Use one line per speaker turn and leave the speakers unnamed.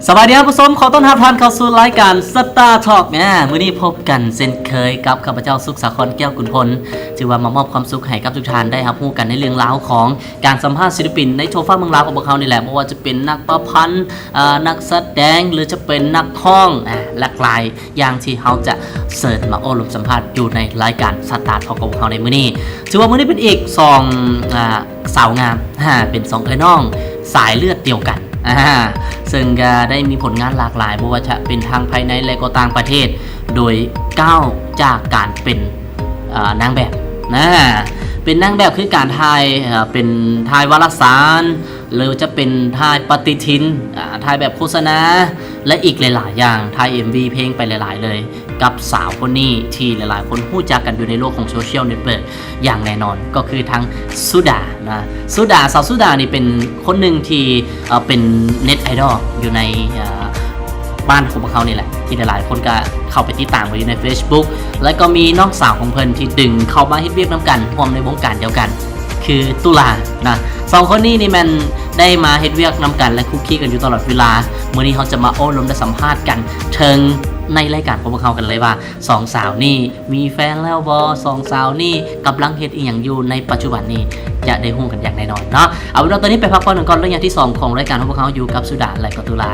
สวัสดีครับผู้ชมขอต้อนรับท่านเข้าสู่รายการสตาร์ทอล์กมื้อนี้พบกันเช่นเคยกับข้าพเจ้าสุขสาครแก้วกุลพลถือว่ามามอบความสุขให้กับทุกท่านได้รับรู้กันในเรื่องราวของการสัมภาษณ์ศิลปินในโชว์ฟ้าเมืองลาวของพวกเขานี่แหละไม่ว่าจะเป็นนักประพันธ์นักแสดงหรือจะเป็นนักร้องหลากหลายอย่างที่เขาจะเสิร์ชมาโอ้ลมสัมภาษณ์อยู่ในรายการสตาร์ทอล์กของพวกเขาในมื้อนี้ถือว่ามื้อนี้เป็นอีกสาวงามเป็น2เอ้ยน้องสายเลือดเดียวกันซึ่งก็ได้มีผลงานหลากหลายไม่ว่าจะเป็นทางภายในและก็ต่างประเทศโดยก้าวจากการเป็นนางแบบเป็นนางแบบคือการถ่ายเป็นถ่ายวารสารหรือจะเป็นถ่ายปฏิทินถ่ายแบบโฆษณาและอีกหลายๆอย่างถ่าย MV เพลงไปหลายๆเลยกับสาวคนนี้ที่หลายๆคนรู้จักกันอยู่ในโลกของโซเชียลเน็ตเวิร์กอย่างแน่นอนก็คือทั้งสุดาสาวสุดานี่เป็นคนหนึ่งที่เป็นเน็ตไอดอลอยู่ในบ้านของพวกเขานี่แหละที่หลายๆคนก็เข้าไปติดตามไว้อยู่ใน Facebook แล้วก็มีน้องสาวของเพิ่นที่ดึงเข้ามาเฮ็ดเวียกน้ำกันร่วมในวงการเดียวกันคือตุลาสองคนนี้นี่มันได้มาเฮ็ดเวียกน้ำกันและคุกคีกันอยู่ตลอดเวลามื้อนี้เขาจะมาโอ้ลมและสัมภาษณ์กันเชิงในรายการของพวกเขากันเลยว่าสองสาวนี่มีแฟนแล้วบ่สองสาวนี่กำลังเฮ็ดอีหยังอยู่ในปัจจุบันนี้จะได้ฮู้กันอย่างแน่นอนเนาะเอาเป็นว่าตอนนี้ไปพักผ่อนก่อนเรื่องอย่างที่2ของรายการของพวกเขาอยู่กับสุดาและก็ตุลา